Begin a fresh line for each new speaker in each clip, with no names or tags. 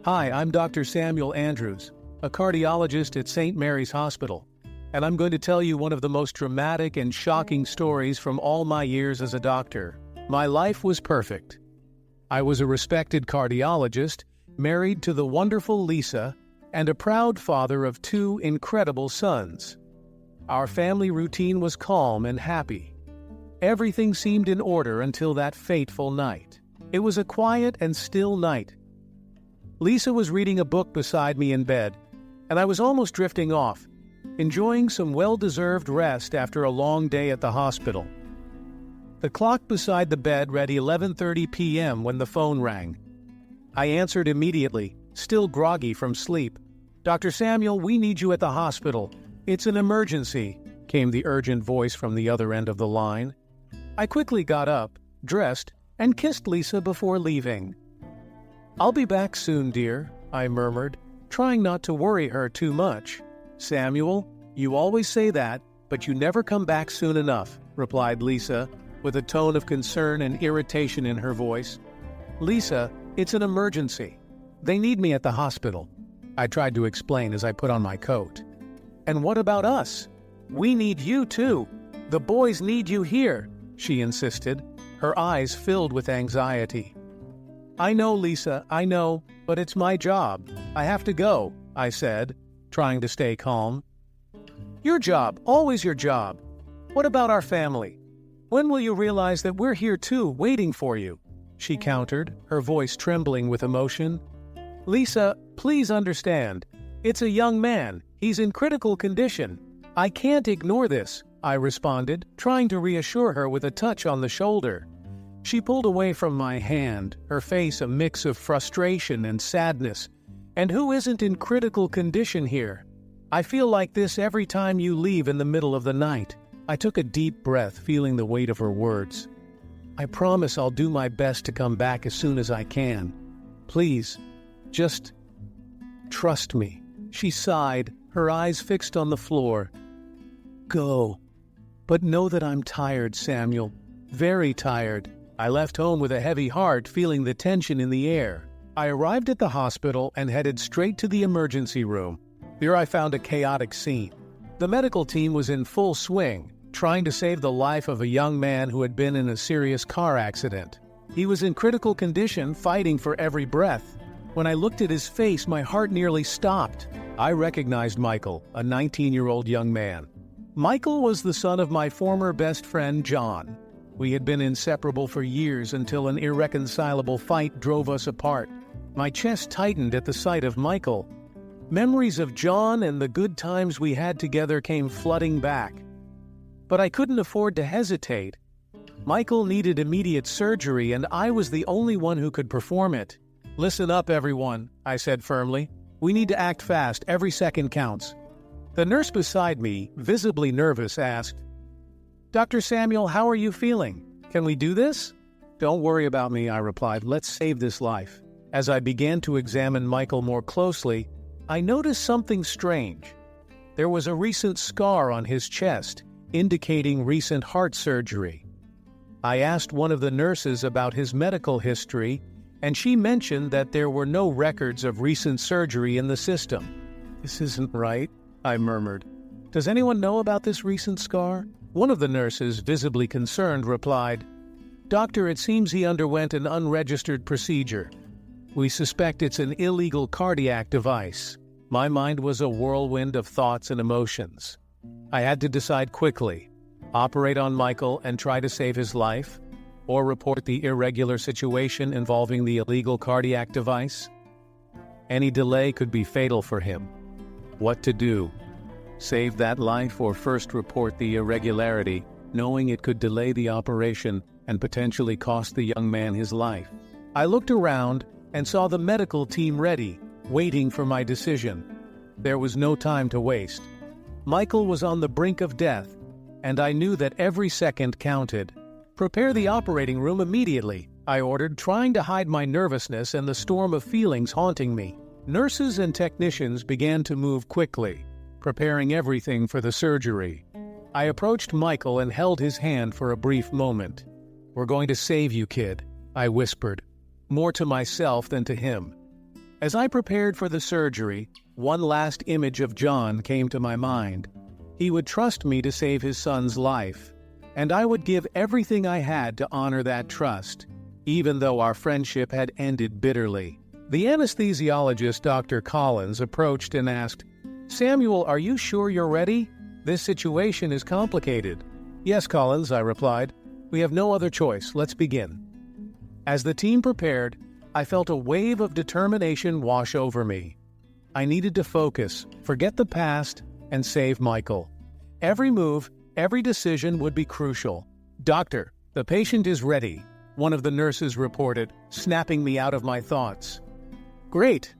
Hi, I'm Dr. Samuel Andrews, a cardiologist at St. Mary's Hospital, and I'm going to tell you one of the most dramatic and shocking stories from all my years as a doctor. My life was perfect. I was a respected cardiologist, married to the wonderful Lisa, and a proud father of two incredible sons. Our family routine was calm and happy. Everything seemed in order until that fateful night. It was a quiet and still night. Lisa was reading a book beside me in bed, and I was almost drifting off, enjoying some well-deserved rest after a long day at the hospital. The clock beside the bed read 11:30 p.m. when the phone rang. I answered immediately, still groggy from sleep. "Dr. Samuel, we need you at the hospital. It's an emergency," came the urgent voice from the other end of the line. I quickly got up, dressed, and kissed Lisa before leaving. "I'll be back soon, dear," I murmured, trying not to worry her too much. "Samuel, you always say that, but you never come back soon enough," replied Lisa, with a tone of concern and irritation in her voice. "Lisa, it's an emergency. They need me at the hospital," I tried to explain as I put on my coat. "And what about us? We need you too. The boys need you here," she insisted, her eyes filled with anxiety. "I know, Lisa, I know, but it's my job. I have to go," I said, trying to stay calm. "Your job, always your job. What about our family? When will you realize that we're here too, waiting for you?" she countered, her voice trembling with emotion. "Lisa, please understand. It's a young man. He's in critical condition. I can't ignore this," I responded, trying to reassure her with a touch on the shoulder. She pulled away from my hand, her face a mix of frustration and sadness. "And who isn't in critical condition here? I feel like this every time you leave in the middle of the night." I took a deep breath, feeling the weight of her words. "I promise I'll do my best to come back as soon as I can. Please, just trust me." She sighed, her eyes fixed on the floor. "Go. But know that I'm tired, Samuel. Very tired." I left home with a heavy heart, feeling the tension in the air. I arrived at the hospital and headed straight to the emergency room. There I found a chaotic scene. The medical team was in full swing, trying to save the life of a young man who had been in a serious car accident. He was in critical condition, fighting for every breath. When I looked at his face, my heart nearly stopped. I recognized Michael, a 19-year-old young man. Michael was the son of my former best friend, John. We had been inseparable for years until an irreconcilable fight drove us apart. My chest tightened at the sight of Michael. Memories of John and the good times we had together came flooding back. But I couldn't afford to hesitate. Michael needed immediate surgery, and I was the only one who could perform it. "Listen up, everyone," I said firmly. "We need to act fast. Every second counts." The nurse beside me, visibly nervous, asked, "Dr. Samuel, how are you feeling? Can we do this?" "Don't worry about me," I replied. "Let's save this life." As I began to examine Michael more closely, I noticed something strange. There was a recent scar on his chest, indicating recent heart surgery. I asked one of the nurses about his medical history, and she mentioned that there were no records of recent surgery in the system. "This isn't right," I murmured. "Does anyone know about this recent scar?" One of the nurses, visibly concerned, replied, "Doctor, it seems he underwent an unregistered procedure. We suspect it's an illegal cardiac device." My mind was a whirlwind of thoughts and emotions. I had to decide quickly: operate on Michael and try to save his life, or report the irregular situation involving the illegal cardiac device. Any delay could be fatal for him. What to do? Save that life or first report the irregularity, knowing it could delay the operation and potentially cost the young man his life? I looked around and saw the medical team ready, waiting for my decision. There was no time to waste. Michael was on the brink of death, and I knew that every second counted. "Prepare the operating room immediately," I ordered, trying to hide my nervousness and the storm of feelings haunting me. Nurses and technicians began to move quickly, preparing everything for the surgery. I approached Michael and held his hand for a brief moment. "We're going to save you, kid," I whispered, more to myself than to him. As I prepared for the surgery, one last image of John came to my mind. He would trust me to save his son's life, and I would give everything I had to honor that trust, even though our friendship had ended bitterly. The anesthesiologist, Dr. Collins, approached and asked, "Samuel, are you sure you're ready? This situation is complicated." "Yes, Collins," I replied. "We have no other choice. Let's begin." As the team prepared, I felt a wave of determination wash over me. I needed to focus, forget the past, and save Michael. Every move, every decision would be crucial. "Doctor, the patient is ready," one of the nurses reported, snapping me out of my thoughts. "Great.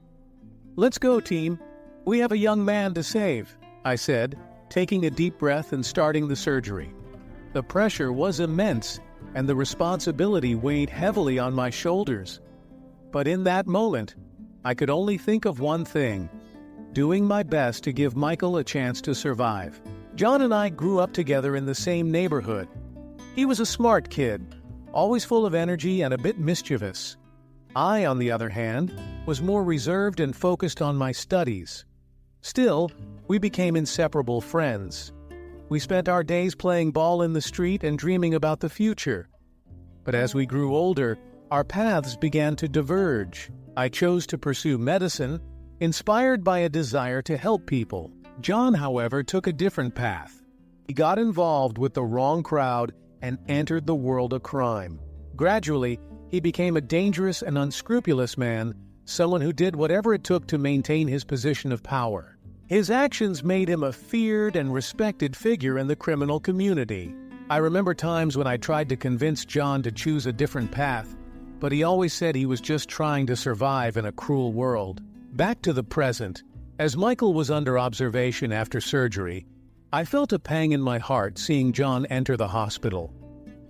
Let's go, team. We have a young man to save," I said, taking a deep breath and starting the surgery. The pressure was immense, and the responsibility weighed heavily on my shoulders. But in that moment, I could only think of one thing: doing my best to give Michael a chance to survive. John and I grew up together in the same neighborhood. He was a smart kid, always full of energy and a bit mischievous. I, on the other hand, was more reserved and focused on my studies. Still, we became inseparable friends. We spent our days playing ball in the street and dreaming about the future. But as we grew older, our paths began to diverge. I chose to pursue medicine, inspired by a desire to help people. John, however, took a different path. He got involved with the wrong crowd and entered the world of crime. Gradually, he became a dangerous and unscrupulous man, someone who did whatever it took to maintain his position of power. His actions made him a feared and respected figure in the criminal community. I remember times when I tried to convince John to choose a different path, but he always said he was just trying to survive in a cruel world. Back to the present. As Michael was under observation after surgery, I felt a pang in my heart seeing John enter the hospital.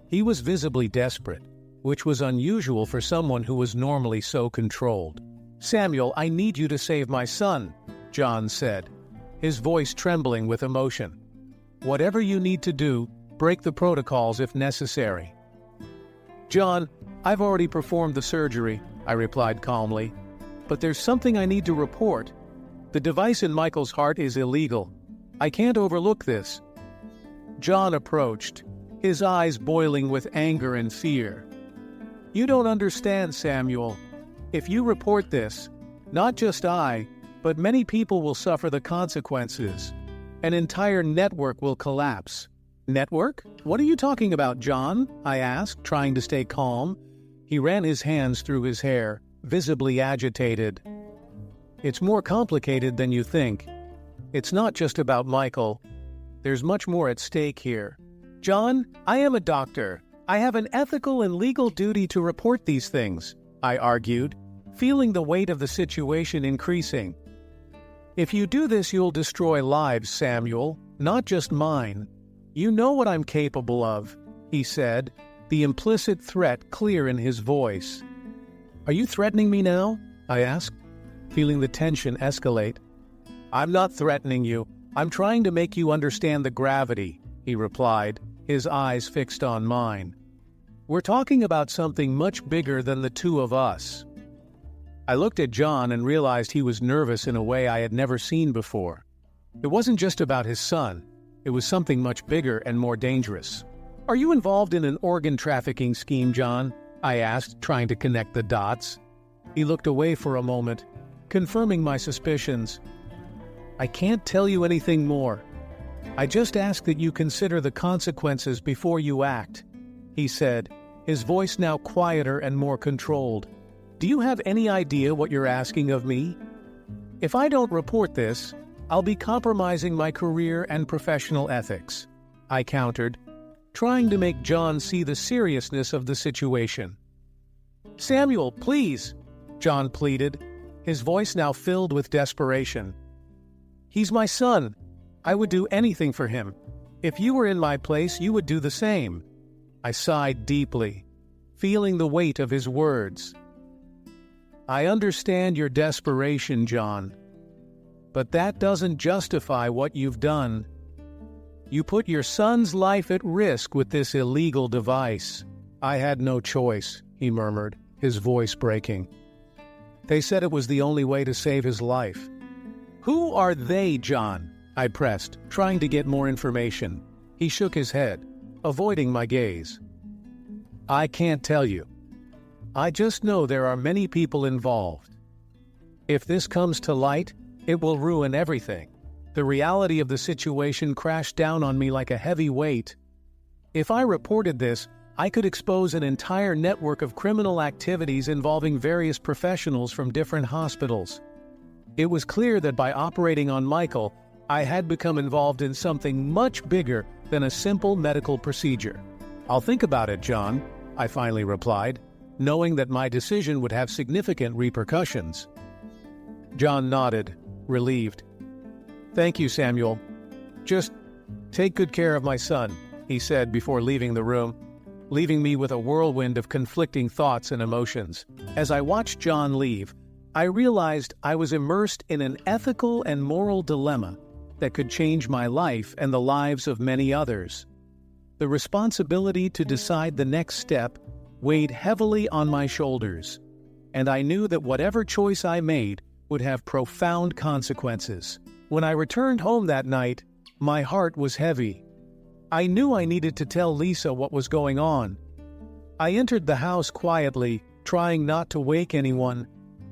He was visibly desperate, which was unusual for someone who was normally so controlled. "Samuel, I need you to save my son," John said, his voice trembling with emotion. "Whatever you need to do, break the protocols if necessary." "John, I've already performed the surgery," I replied calmly. "But there's something I need to report. The device in Michael's heart is illegal. I can't overlook this." John approached, his eyes boiling with anger and fear. "You don't understand, Samuel. If you report this, not just I, but many people will suffer the consequences. An entire network will collapse." "Network? What are you talking about, John?" I asked, trying to stay calm. He ran his hands through his hair, visibly agitated. "It's more complicated than you think. It's not just about Michael. There's much more at stake here. John, I am a doctor. I have an ethical and legal duty to report these things," I argued, feeling the weight of the situation increasing. "If you do this, you'll destroy lives, Samuel, not just mine. You know what I'm capable of," he said, the implicit threat clear in his voice. "Are you threatening me now?" I asked, feeling the tension escalate. "I'm not threatening you. I'm trying to make you understand the gravity," he replied, his eyes fixed on mine. "We're talking about something much bigger than the two of us." I looked at John and realized he was nervous in a way I had never seen before. It wasn't just about his son. It was something much bigger and more dangerous. "Are you involved in an organ trafficking scheme, John?" I asked, trying to connect the dots. He looked away for a moment, confirming my suspicions. "I can't tell you anything more. I just ask that you consider the consequences before you act," he said, his voice now quieter and more controlled. "Do you have any idea what you're asking of me? If I don't report this, I'll be compromising my career and professional ethics," I countered, trying to make John see the seriousness of the situation. "Samuel, please," John pleaded, his voice now filled with desperation. "He's my son. I would do anything for him. If you were in my place, you would do the same." I sighed deeply, feeling the weight of his words. "I understand your desperation, John. But that doesn't justify what you've done. You put your son's life at risk with this illegal device." "I had no choice," he murmured, his voice breaking. They said it was the only way to save his life. Who are they, John? I pressed, trying to get more information. He shook his head, avoiding my gaze. I can't tell you. I just know there are many people involved. If this comes to light, it will ruin everything. The reality of the situation crashed down on me like a heavy weight. If I reported this, I could expose an entire network of criminal activities involving various professionals from different hospitals. It was clear that by operating on Michael, I had become involved in something much bigger than a simple medical procedure. I'll think about it, John, I finally replied, knowing that my decision would have significant repercussions. John nodded, relieved. Thank you, Samuel. Just take good care of my son, he said before leaving the room, leaving me with a whirlwind of conflicting thoughts and emotions. As I watched John leave, I realized I was immersed in an ethical and moral dilemma that could change my life and the lives of many others. The responsibility to decide the next step weighed heavily on my shoulders, and I knew that whatever choice I made would have profound consequences. When I returned home that night, my heart was heavy. I knew I needed to tell Lisa what was going on. I entered the house quietly, trying not to wake anyone,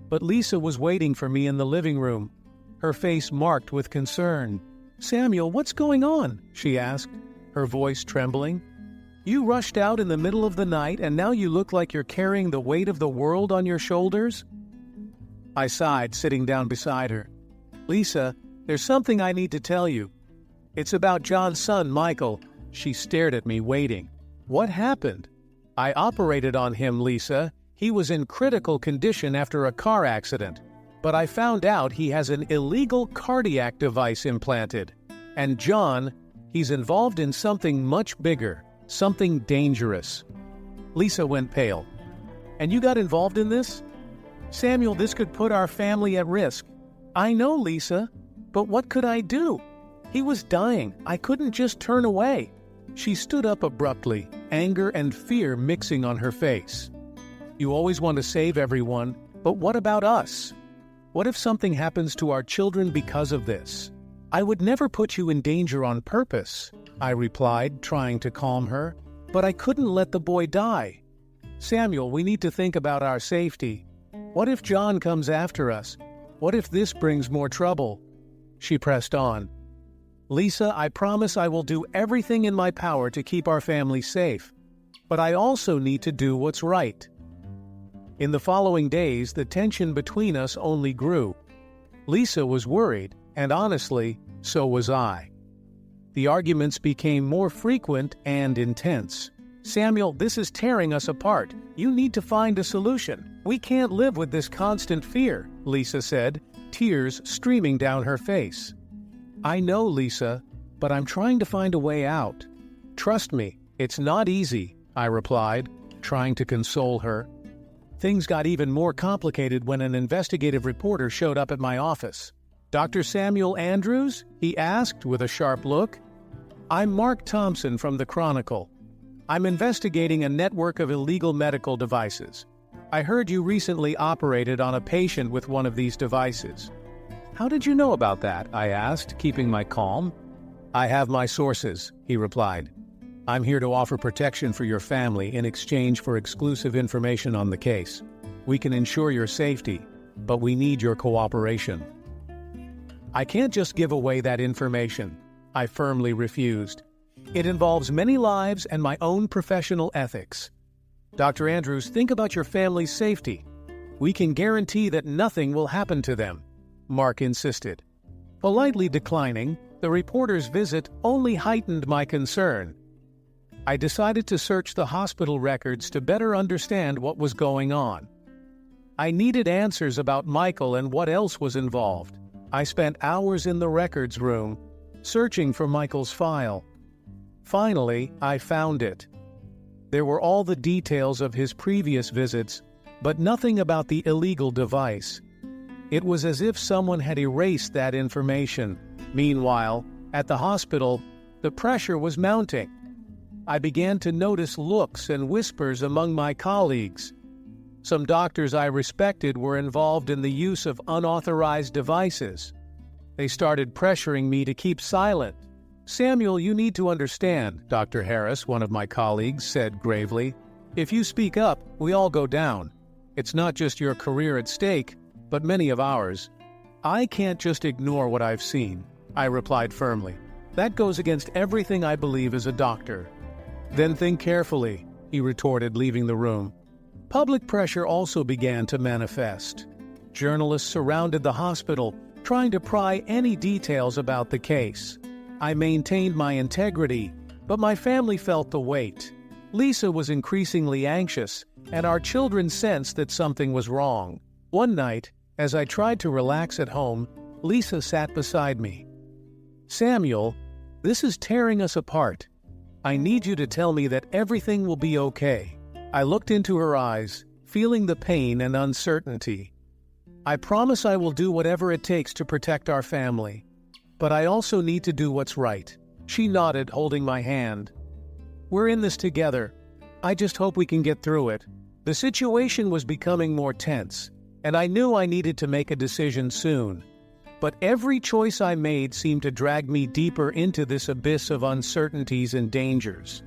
but Lisa was waiting for me in the living room, her face marked with concern. Samuel, what's going on? She asked, her voice trembling. You rushed out in the middle of the night and now you look like you're carrying the weight of the world on your shoulders? I sighed, sitting down beside her. Lisa, there's something I need to tell you. It's about John's son, Michael. She stared at me, waiting. What happened? I operated on him, Lisa. He was in critical condition after a car accident. But I found out he has an illegal cardiac device implanted. And John, he's involved in something much bigger, something dangerous. Lisa went pale. And you got involved in this? Samuel, this could put our family at risk. I know, Lisa, but what could I do? He was dying. I couldn't just turn away. She stood up abruptly, anger and fear mixing on her face. You always want to save everyone, but what about us? What if something happens to our children because of this? I would never put you in danger on purpose, I replied, trying to calm her, but I couldn't let the boy die. Samuel, we need to think about our safety. What if John comes after us? What if this brings more trouble? She pressed on. Lisa, I promise I will do everything in my power to keep our family safe, but I also need to do what's right. In the following days, the tension between us only grew. Lisa was worried, and honestly, so was I. The arguments became more frequent and intense. Samuel, this is tearing us apart. You need to find a solution. We can't live with this constant fear, Lisa said, tears streaming down her face. I know, Lisa, but I'm trying to find a way out. Trust me, it's not easy, I replied, trying to console her. Things got even more complicated when an investigative reporter showed up at my office. Dr. Samuel Andrews? He asked with a sharp look. I'm Mark Thompson from the Chronicle. I'm investigating a network of illegal medical devices. I heard you recently operated on a patient with one of these devices. How did you know about that? I asked, keeping my calm. I have my sources, he replied. I'm here to offer protection for your family in exchange for exclusive information on the case. We can ensure your safety, but we need your cooperation. I can't just give away that information, I firmly refused. It involves many lives and my own professional ethics. Dr. Andrews, think about your family's safety. We can guarantee that nothing will happen to them, Mark insisted. Politely declining, the reporter's visit only heightened my concern. I decided to search the hospital records to better understand what was going on. I needed answers about Michael and what else was involved. I spent hours in the records room, searching for Michael's file. Finally, I found it. There were all the details of his previous visits, but nothing about the illegal device. It was as if someone had erased that information. Meanwhile, at the hospital, the pressure was mounting. I began to notice looks and whispers among my colleagues. Some doctors I respected were involved in the use of unauthorized devices. They started pressuring me to keep silent. "Samuel, you need to understand," Dr. Harris, one of my colleagues, said gravely. "If you speak up, we all go down. It's not just your career at stake, but many of ours." "I can't just ignore what I've seen," I replied firmly. "That goes against everything I believe as a doctor." "Then think carefully," he retorted, leaving the room. Public pressure also began to manifest. Journalists surrounded the hospital, trying to pry any details about the case. I maintained my integrity, but my family felt the weight. Lisa was increasingly anxious, and our children sensed that something was wrong. One night, as I tried to relax at home, Lisa sat beside me. "Samuel, this is tearing us apart. I need you to tell me that everything will be okay." I looked into her eyes, feeling the pain and uncertainty. "I promise I will do whatever it takes to protect our family. But I also need to do what's right." She nodded, holding my hand. "We're in this together. I just hope we can get through it." The situation was becoming more tense, and I knew I needed to make a decision soon. But every choice I made seemed to drag me deeper into this abyss of uncertainties and dangers.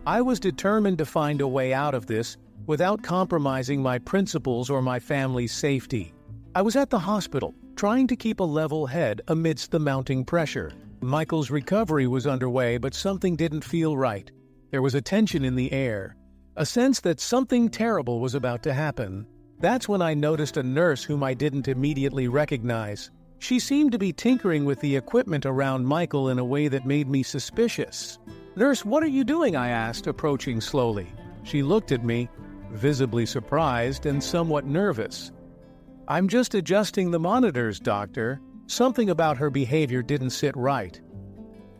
I was determined to find a way out of this without compromising my principles or my family's safety. I was at the hospital, trying to keep a level head amidst the mounting pressure. Michael's recovery was underway, but something didn't feel right. There was a tension in the air, a sense that something terrible was about to happen. That's when I noticed a nurse whom I didn't immediately recognize. She seemed to be tinkering with the equipment around Michael in a way that made me suspicious. "Nurse, what are you doing?" I asked, approaching slowly. She looked at me, visibly surprised and somewhat nervous. "I'm just adjusting the monitors, doctor." Something about her behavior didn't sit right.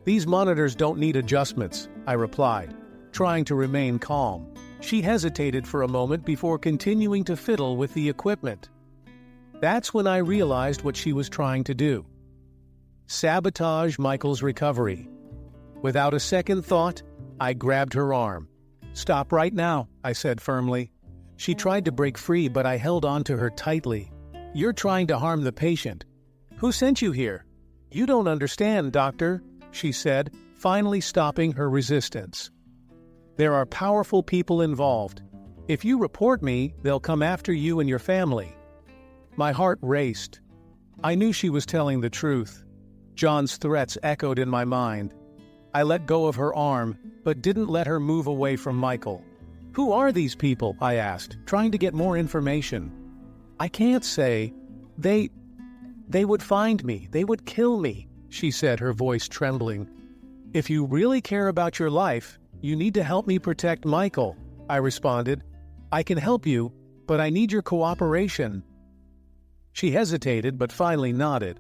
"These monitors don't need adjustments," I replied, trying to remain calm. She hesitated for a moment before continuing to fiddle with the equipment. That's when I realized what she was trying to do. Sabotage Michael's recovery. Without a second thought, I grabbed her arm. "Stop right now," I said firmly. She tried to break free, but I held on to her tightly. "You're trying to harm the patient. Who sent you here?" "You don't understand, doctor," she said, finally stopping her resistance. "There are powerful people involved. If you report me, they'll come after you and your family." My heart raced. I knew she was telling the truth. John's threats echoed in my mind. I let go of her arm, but didn't let her move away from Michael. "Who are these people?" I asked, trying to get more information. "I can't say. They would find me. They would kill me," she said, her voice trembling. "If you really care about your life, you need to help me protect Michael," I responded. "I can help you, but I need your cooperation." She hesitated, but finally nodded.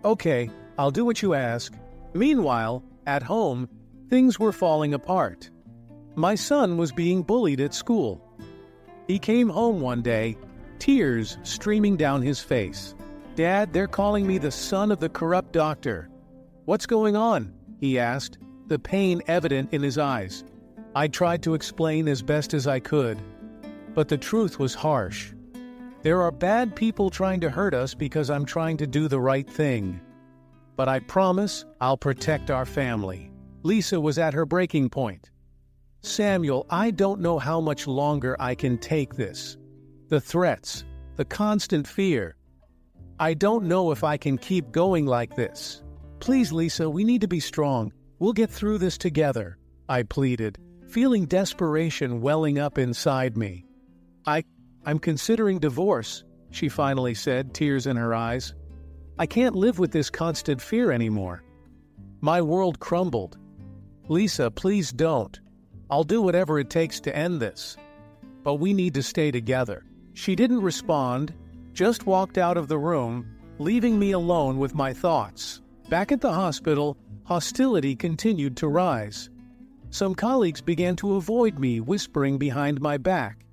"Okay, I'll do what you ask." Meanwhile, at home, things were falling apart. My son was being bullied at school. He came home one day, tears streaming down his face. "Dad, they're calling me the son of the corrupt doctor." "What's going on?" he asked, the pain evident in his eyes. I tried to explain as best as I could, but the truth was harsh. "There are bad people trying to hurt us because I'm trying to do the right thing. But I promise I'll protect our family." Lisa was at her breaking point. "Samuel, I don't know how much longer I can take this. The threats, the constant fear. I don't know if I can keep going like this. Please, Lisa, we need to be strong. We'll get through this together," I pleaded, feeling desperation welling up inside me. I'm considering divorce," she finally said, tears in her eyes. "I can't live with this constant fear anymore." My world crumbled. "Lisa, please don't. I'll do whatever it takes to end this. But we need to stay together." She didn't respond, just walked out of the room, leaving me alone with my thoughts. Back at the hospital, hostility continued to rise. Some colleagues began to avoid me, whispering behind my back.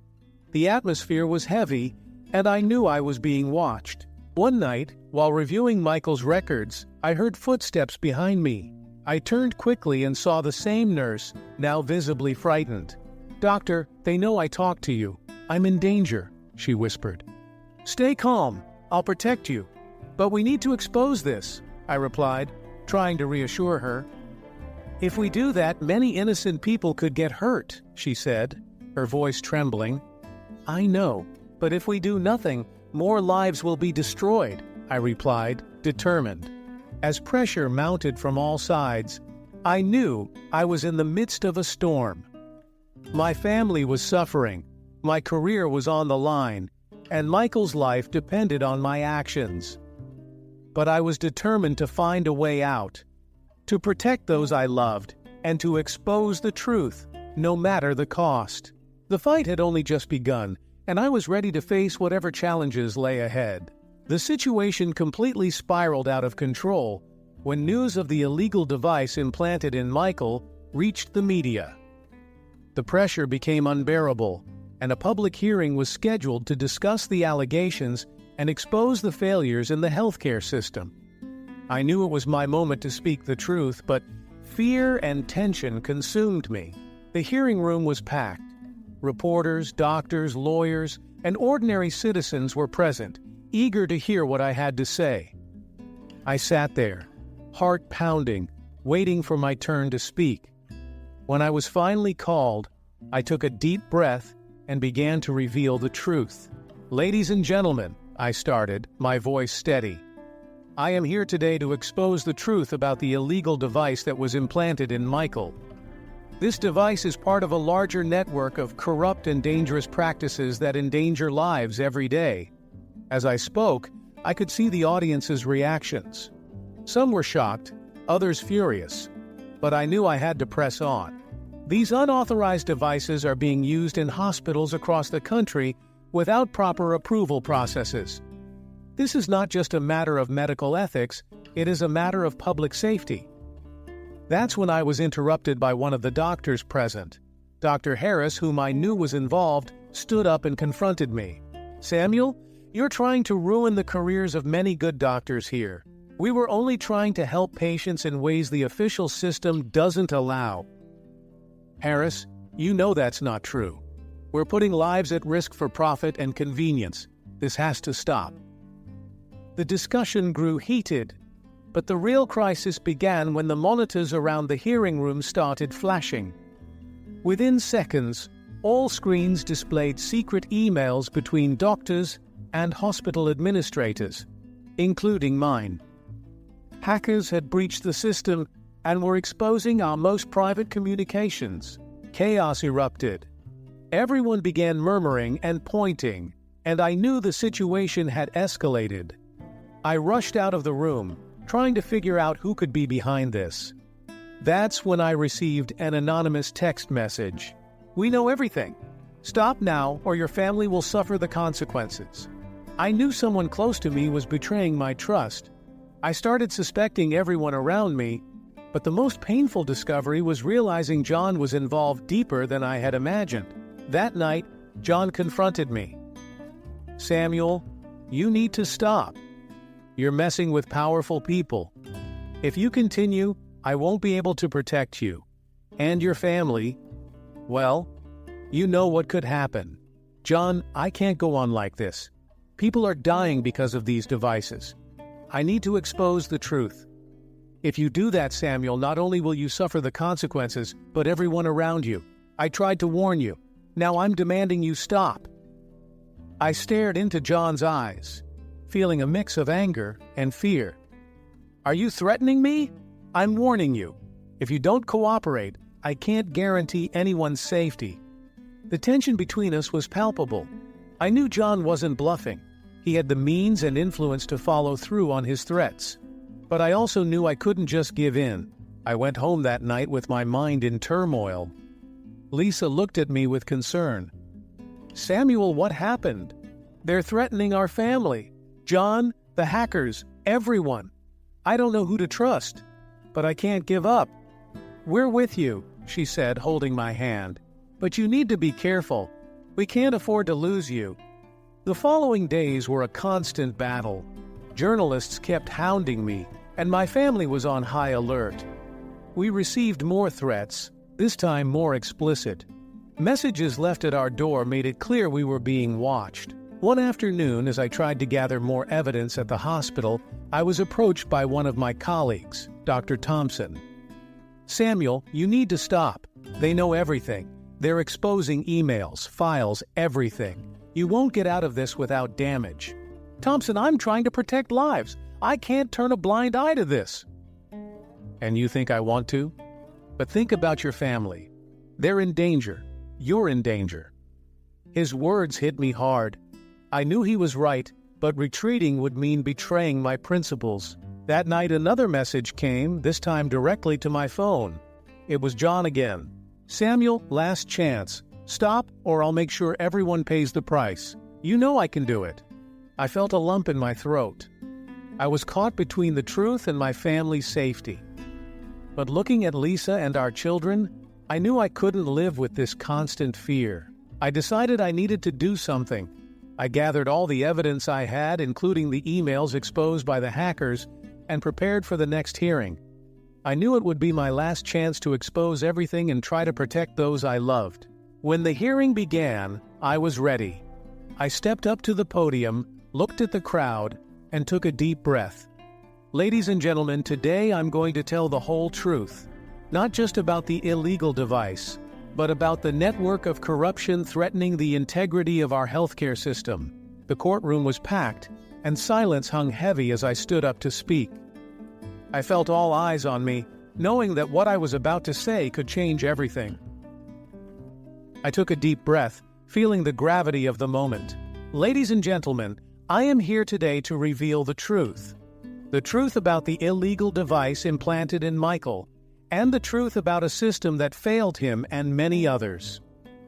The atmosphere was heavy, and I knew I was being watched. One night, while reviewing Michael's records, I heard footsteps behind me. I turned quickly and saw the same nurse, now visibly frightened. "Doctor, they know I talked to you." "I'm in danger," she whispered. "Stay calm. I'll protect you. But we need to expose this," I replied, trying to reassure her. "If we do that, many innocent people could get hurt," she said, her voice trembling. "I know, but if we do nothing, more lives will be destroyed," I replied, determined. As pressure mounted from all sides, I knew I was in the midst of a storm. My family was suffering, my career was on the line, and Michael's life depended on my actions. But I was determined to find a way out, to protect those I loved, and to expose the truth, no matter the cost. The fight had only just begun, and I was ready to face whatever challenges lay ahead. The situation completely spiraled out of control when news of the illegal device implanted in Michael reached the media. The pressure became unbearable, and a public hearing was scheduled to discuss the allegations and expose the failures in the healthcare system. I knew it was my moment to speak the truth, but fear and tension consumed me. The hearing room was packed. Reporters, doctors, lawyers, and ordinary citizens were present, eager to hear what I had to say. I sat there, heart pounding, waiting for my turn to speak. When I was finally called, I took a deep breath and began to reveal the truth. "Ladies and gentlemen," I started, my voice steady, "I am here today to expose the truth about the illegal device that was implanted in Michael. This device is part of a larger network of corrupt and dangerous practices that endanger lives every day." As I spoke, I could see the audience's reactions. Some were shocked, others furious, but I knew I had to press on. These unauthorized devices are being used in hospitals across the country without proper approval processes. This is not just a matter of medical ethics, it is a matter of public safety. That's when I was interrupted by one of the doctors present. Dr. Harris, whom I knew was involved, stood up and confronted me. "Samuel, you're trying to ruin the careers of many good doctors here. We were only trying to help patients in ways the official system doesn't allow." "Harris, you know that's not true. We're putting lives at risk for profit and convenience. This has to stop." The discussion grew heated, but the real crisis began when the monitors around the hearing room started flashing. Within seconds, all screens displayed secret emails between doctors and hospital administrators, including mine. Hackers had breached the system and were exposing our most private communications. Chaos erupted. Everyone began murmuring and pointing, and I knew the situation had escalated. I rushed out of the room, trying to figure out who could be behind this. That's when I received an anonymous text message. "We know everything. Stop now, or your family will suffer the consequences." I knew someone close to me was betraying my trust. I started suspecting everyone around me, but the most painful discovery was realizing John was involved deeper than I had imagined. That night, John confronted me. "Samuel, you need to stop. You're messing with powerful people. If you continue, I won't be able to protect you. And your family. Well, you know what could happen. John, I can't go on like this. People are dying because of these devices. I need to expose the truth. If you do that, Samuel, not only will you suffer the consequences, but everyone around you. I tried to warn you. Now I'm demanding you stop." I stared into John's eyes, feeling a mix of anger and fear. "Are you threatening me? I'm warning you. If you don't cooperate, I can't guarantee anyone's safety." The tension between us was palpable. I knew John wasn't bluffing. He had the means and influence to follow through on his threats. But I also knew I couldn't just give in. I went home that night with my mind in turmoil. Lisa looked at me with concern. "Samuel, what happened? They're threatening our family. John, the hackers, everyone. I don't know who to trust, but I can't give up." "We're with you," she said, holding my hand. "But you need to be careful. We can't afford to lose you." The following days were a constant battle. Journalists kept hounding me, and my family was on high alert. We received more threats, this time more explicit. Messages left at our door made it clear we were being watched. One afternoon, as I tried to gather more evidence at the hospital, I was approached by one of my colleagues, Dr. Thompson. "Samuel, you need to stop. They know everything. They're exposing emails, files, everything. You won't get out of this without damage." "Thompson, I'm trying to protect lives. I can't turn a blind eye to this." "And you think I want to? But think about your family. They're in danger. You're in danger." His words hit me hard. I knew he was right, but retreating would mean betraying my principles. That night another message came, this time directly to my phone. It was John again. "Samuel, last chance. Stop, or I'll make sure everyone pays the price. You know I can do it." I felt a lump in my throat. I was caught between the truth and my family's safety. But looking at Lisa and our children, I knew I couldn't live with this constant fear. I decided I needed to do something. I gathered all the evidence I had, including the emails exposed by the hackers, and prepared for the next hearing. I knew it would be my last chance to expose everything and try to protect those I loved. When the hearing began, I was ready. I stepped up to the podium, looked at the crowd, and took a deep breath. Ladies and gentlemen, today I'm going to tell the whole truth. Not just about the illegal device, but about the network of corruption threatening the integrity of our healthcare system. The courtroom was packed, and silence hung heavy as I stood up to speak. I felt all eyes on me, knowing that what I was about to say could change everything. I took a deep breath, feeling the gravity of the moment. Ladies and gentlemen, I am here today to reveal the truth. The truth about the illegal device implanted in Michael, and the truth about a system that failed him and many others.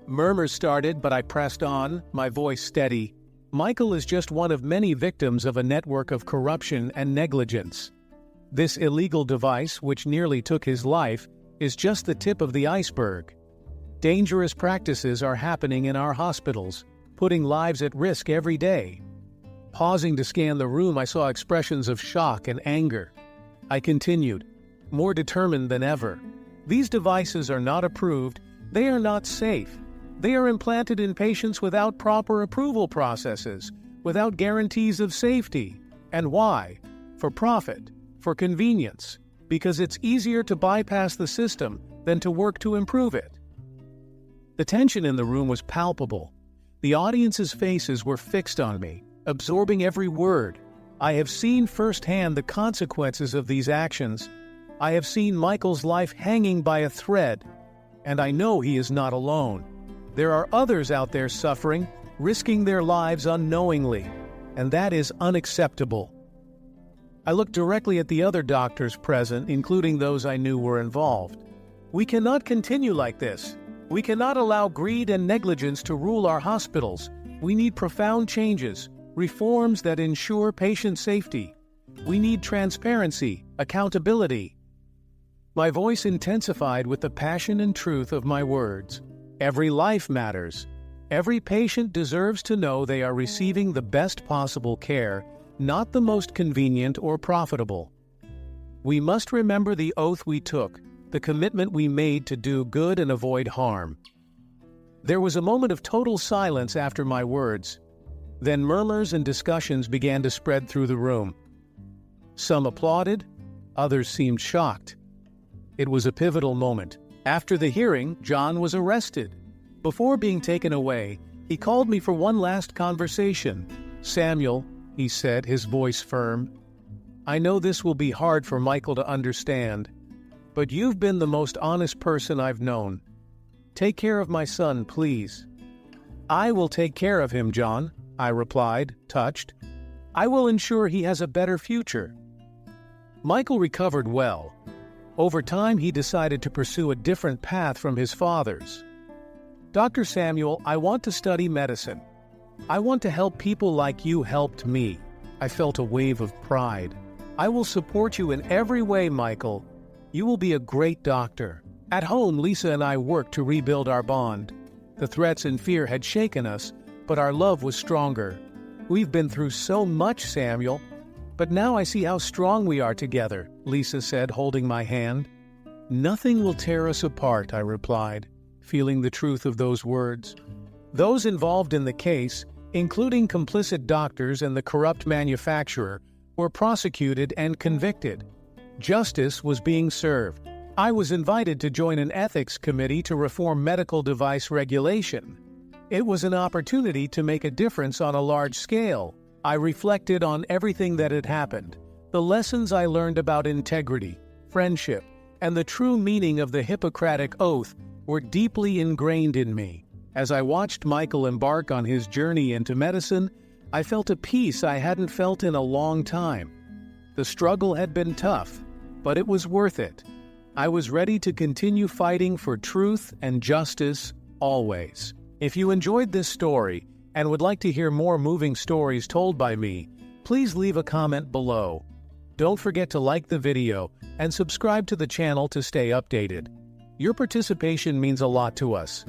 Murmurs started, but I pressed on, my voice steady. Michael is just one of many victims of a network of corruption and negligence. This illegal device, which nearly took his life, is just the tip of the iceberg. Dangerous practices are happening in our hospitals, putting lives at risk every day. Pausing to scan the room, I saw expressions of shock and anger. I continued, more determined than ever. These devices are not approved, they are not safe. They are implanted in patients without proper approval processes, without guarantees of safety. And why? For profit, for convenience, because it's easier to bypass the system than to work to improve it. The tension in the room was palpable. The audience's faces were fixed on me, absorbing every word. I have seen firsthand the consequences of these actions. I have seen Michael's life hanging by a thread, and I know he is not alone. There are others out there suffering, risking their lives unknowingly, and that is unacceptable. I looked directly at the other doctors present, including those I knew were involved. We cannot continue like this. We cannot allow greed and negligence to rule our hospitals. We need profound changes, reforms that ensure patient safety. We need transparency, accountability. My voice intensified with the passion and truth of my words. Every life matters. Every patient deserves to know they are receiving the best possible care, not the most convenient or profitable. We must remember the oath we took, the commitment we made to do good and avoid harm. There was a moment of total silence after my words. Then murmurs and discussions began to spread through the room. Some applauded, others seemed shocked. It was a pivotal moment. After the hearing, John was arrested. Before being taken away, he called me for one last conversation. "Samuel," he said, his voice firm, "I know this will be hard for Michael to understand, but you've been the most honest person I've known. Take care of my son, please." "I will take care of him, John," I replied, touched. "I will ensure he has a better future." Michael recovered well. Over time, he decided to pursue a different path from his father's. "Dr. Samuel, I want to study medicine. I want to help people like you helped me." I felt a wave of pride. "I will support you in every way, Michael. You will be a great doctor." At home, Lisa and I worked to rebuild our bond. The threats and fear had shaken us, but our love was stronger. "We've been through so much, Samuel, but now I see how strong we are together," Lisa said, holding my hand. "Nothing will tear us apart," I replied. feeling the truth of those words. Those involved in the case, including complicit doctors and the corrupt manufacturer, were prosecuted and convicted. Justice was being served. I was invited to join an ethics committee to reform medical device regulation. It was an opportunity to make a difference on a large scale. I reflected on everything that had happened, the lessons I learned about integrity, friendship, and the true meaning of the Hippocratic Oath were deeply ingrained in me. As I watched Michael embark on his journey into medicine, I felt a peace I hadn't felt in a long time. The struggle had been tough, but it was worth it. I was ready to continue fighting for truth and justice always. If you enjoyed this story and would like to hear more moving stories told by me, please leave a comment below. Don't forget to like the video and subscribe to the channel to stay updated. Your participation means a lot to us.